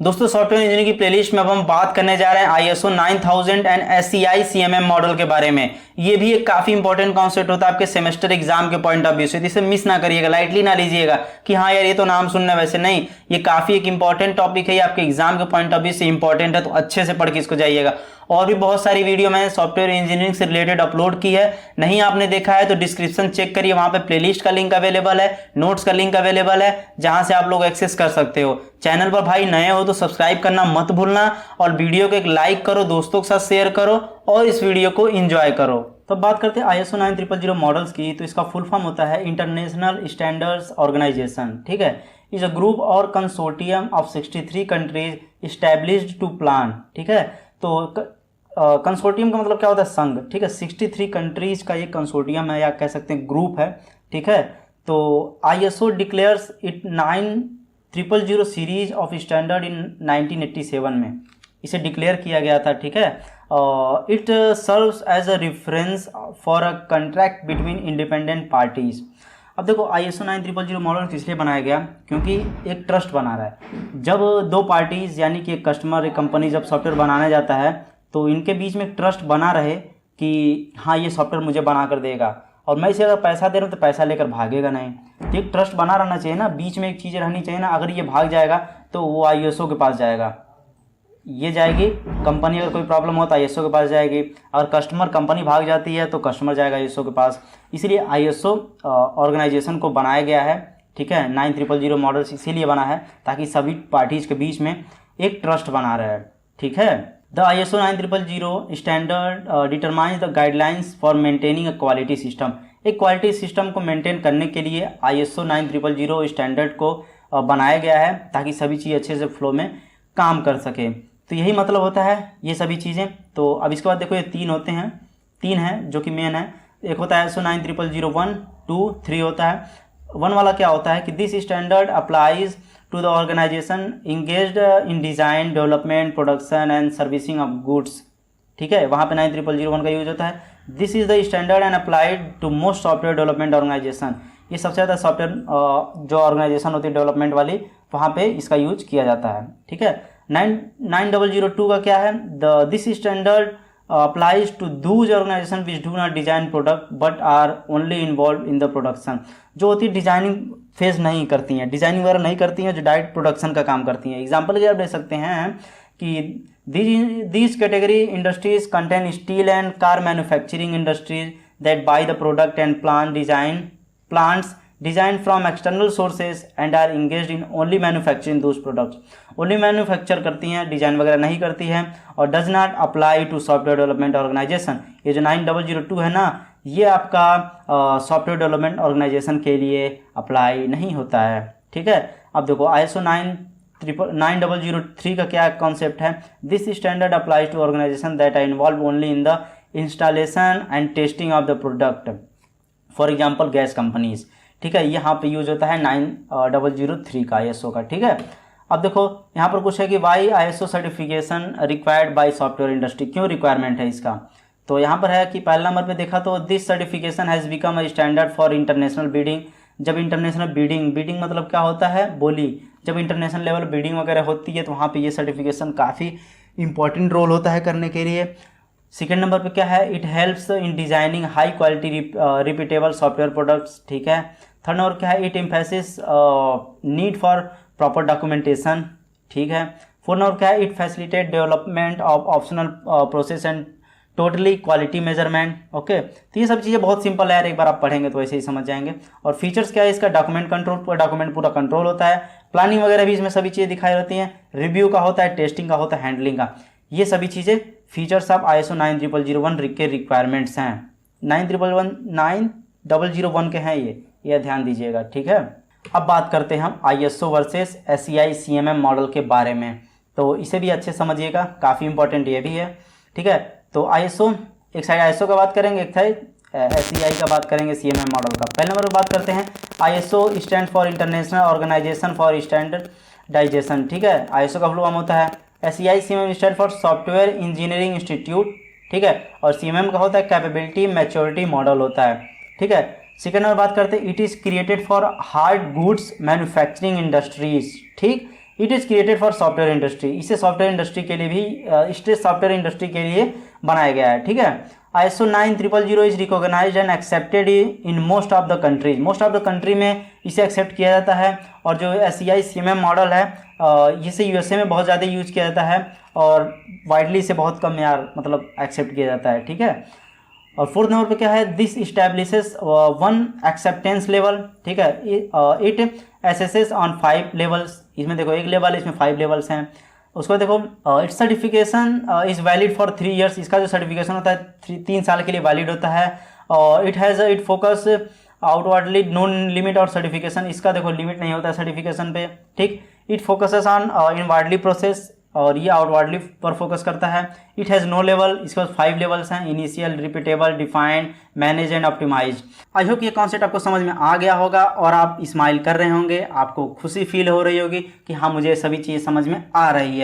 दोस्तों software engineering की playlist में अब हम बात करने जा रहे हैं ISO 9000 and SCI CMM model के बारे में। ये भी एक काफी इंपॉर्टेंट कॉन्सेप्ट होता है आपके सेमेस्टर एग्जाम के पॉइंट ऑफ व्यू से, इसे मिस ना करिएगा, लाइटली ना लीजिएगा कि हाँ यार ये तो नाम सुनना, वैसे नहीं, ये काफी एक इंपॉर्टेंट टॉपिक है, ये आपके एग्जाम के पॉइंट ऑफ व्यू से इंपॉर्टेंट है, तो अच्छे से पढ़ के इसको जाइएगा। और भी बहुत सारी वीडियो मैंने सॉफ्टवेयर इंजीनियरिंग से रिलेटेड अपलोड की है, नहीं आपने देखा है तो डिस्क्रिप्शन चेक करिए, वहां पे प्लेलिस्ट का लिंक अवेलेबल है, नोट्स का लिंक अवेलेबल है, जहां से आप लोग एक्सेस कर सकते हो। चैनल पर भाई नए हो तो सब्सक्राइब करना मत भूलना, और वीडियो को एक लाइक करो, दोस्तों के साथ शेयर करो और इस वीडियो को एंजॉय करो। तो बात करते हैं ISO 9000 मॉडल्स की, तो इसका फुल फॉर्म होता है इंटरनेशनल स्टैंडर्ड्स ऑर्गेनाइजेशन। ठीक है, इज अ ग्रुप और consortium of 63 countries established to plan. ठीक है, तो कंसोर्टियम का मतलब क्या होता है? संघ। ठीक है, 63 कंट्रीज का ये कंसोर्टियम है या कह सकते हैं ग्रुप है। ठीक है, तो ISO declares it 9000 series of standard in 1987 में इसे डिक्लेयर किया गया था। ठीक है, it serves as a reference for a contract between independent parties. अब देखो ISO 9000 मॉडल किस लिए बनाया गया? क्योंकि एक ट्रस्ट बना रहा है। जब दो पार्टीज यानी कि एक कस्टमर एक कंपनी जब सॉफ्टवेयर बनाने जाता है तो इनके बीच में एक ट्रस्ट बना रहे कि हाँ ये सॉफ्टवेयर मुझे बना कर देगा, और मैं इसे अगर पैसा दे रहा हूँ तो पैसा लेकर भागेगा नहीं। तो एक ट्रस्ट बना रहना चाहिए ना, बीच में एक चीज़ रहनी चाहिए ना। अगर ये भाग जाएगा तो वो ISO के पास जाएगा, ये जाएगी कंपनी, अगर कोई प्रॉब्लम हो तो ISO के पास जाएगी, अगर कस्टमर कंपनी भाग जाती है तो कस्टमर जाएगा ISO के पास। इसलिए ISO ऑर्गेनाइजेशन को बनाया गया है। ठीक है, 9000 मॉडल्स इसीलिए बना है ताकि सभी पार्टीज के बीच में एक ट्रस्ट बना रहे। ठीक है, the ISO 9000 standard determines the guidelines for maintaining a quality system. एक क्वालिटी सिस्टम को मेंटेन करने के लिए ISO 9000 स्टैंडर्ड को बनाया गया है ताकि सभी चीज़ अच्छे से फ्लो में काम कर सके। तो यही मतलब होता है ये सभी चीज़ें। तो अब इसके बाद देखो ये तीन हैं जो कि मेन है। एक होता है ISO 9000 1, 2, 3 होता है। 1 वाला क्या होता है कि this standard applies to the organisation engaged in design development production and servicing of goods. ठीक है, वहाँ पे 9001 का यूज होता है। This is the standard and applied to most software development organisation. ये सबसे ज़्यादा सॉफ्टवेयर जो ऑर्गेनाइजेशन होती है डेवलपमेंट वाली, वहाँ पे इसका यूज किया जाता है। ठीक है, 9002 का क्या है? This standard applies to those organisation which do not design product but are only involve in the production. जो होती है डिजाइनिंग फेज नहीं करती हैं, डिजाइनिंग वगैरह नहीं करती हैं, जो डायरेक्ट प्रोडक्शन का काम करती हैं। एग्जाम्पल के आप ले सकते हैं कि these category industries contain steel and car manufacturing industries that buy the product and plants designed from external sources and are engaged in only manufacturing those products। only manufacture करती हैं, डिज़ाइन वगैरह नहीं करती हैं, और does not apply to software development organization। ये जो 9002 है ना, ये आपका सॉफ्टवेयर डेवलपमेंट ऑर्गेनाइजेशन के लिए अप्लाई नहीं होता है। ठीक है, अब देखो ISO 9003 का क्या कॉन्सेप्ट है? This standard applies to organisation that are involve only in the installation and testing of the product, for example gas companies. ठीक है, यहाँ पे यूज होता है 9003 का ISO का। ठीक है, अब देखो यहाँ पर कुछ है कि why ISO certification required by software industry. क्यों रिक्वायरमेंट है इसका? तो यहाँ पर है कि पहला नंबर पे देखा तो this certification has become a standard for international bidding. जब इंटरनेशनल बिडिंग मतलब क्या होता है? बोली। जब इंटरनेशनल लेवल बिडिंग वगैरह होती है तो वहाँ पे ये सर्टिफिकेशन काफ़ी इंपॉर्टेंट रोल होता है करने के लिए। सेकेंड नंबर पे क्या है? It helps in designing high quality repeatable software products. ठीक है, थर्ड नंबर क्या है? It emphasis need for proper documentation. ठीक है, फोर्थ नंबर क्या है? It facilitate development of optional process and totally quality measurement. Okay, तो ये सब चीज़ें बहुत सिंपल है यार, एक बार आप पढ़ेंगे तो ऐसे ही समझ जाएंगे। और फीचर्स क्या है इसका? डॉक्यूमेंट कंट्रोल, डॉक्यूमेंट पूरा कंट्रोल होता है, प्लानिंग वगैरह भी इसमें सभी चीज़ें दिखाई रहती हैं, रिव्यू का होता है, टेस्टिंग का होता है, हैंडलिंग का। ये सभी चीज़ें फीचर्स ऑफ ISO 9001 के रिक्वायरमेंट्स हैं। 9001 के हैं ये ध्यान दीजिएगा। ठीक है, अब बात करते हैं हम ISO versus SCI CMM model के बारे में, तो इसे भी अच्छे समझिएगा, काफ़ी इंपॉर्टेंट ये भी है। ठीक है, तो ISO एक साइड ISO का बात करेंगे, एक साइड SCI का बात करेंगे CMM मॉडल का। पहले नंबर पर बात करते हैं ISO stand for international organisation for standardisation. ठीक है, ISO का फुल फॉर्म होता है SCI CMM stand for software engineering institute. ठीक है, और CMM का होता है कैपेबिलिटी मैच्योरिटी मॉडल होता है। ठीक है, सेकेंड नंबर बात करते हैं it is created for hard goods manufacturing industries. ठीक, it is created for software industry, इसे सॉफ्टवेयर इंडस्ट्री के लिए भी स्टेट सॉफ्टवेयर इंडस्ट्री के लिए बनाया गया है, ठीक है। ISO 9000 is recognised and accepted in most of the countries, most of the country में इसे एक्सेप्ट किया जाता है। और जो SCI CMM मॉडल है इसे USA में बहुत ज़्यादा यूज़ किया जाता है और वाइडली से बहुत कम यार मतलब एक्सेप्ट किया जाता है, ठीक है। और फोर्थ नंबर पे क्या है, this establishes one acceptance level, ठीक है। इट एसेसेस ऑन 5 लेवल्स, इसमें देखो 1 लेवल, इसमें 5 लेवल्स हैं। उसको देखो it's certification is valid for 3 years, इसका जो सर्टिफिकेशन होता है 3 साल के लिए वैलिड होता है। और it focus outwardly non limit और सर्टिफिकेशन, इसका देखो लिमिट नहीं होता है सर्टिफिकेशन पे, ठीक। It focuses on inwardly process, और ये आउटवर्डली पर फोकस करता है। इट हैज़ नो लेवल, इसके पास 5 लेवल्स हैं, initial, repeatable, defined, manage and optimise. I hope ये कॉन्सेप्ट आपको समझ में आ गया होगा और आप स्माइल कर रहे होंगे, आपको खुशी फील हो रही होगी कि हाँ मुझे सभी चीज़ समझ में आ रही है।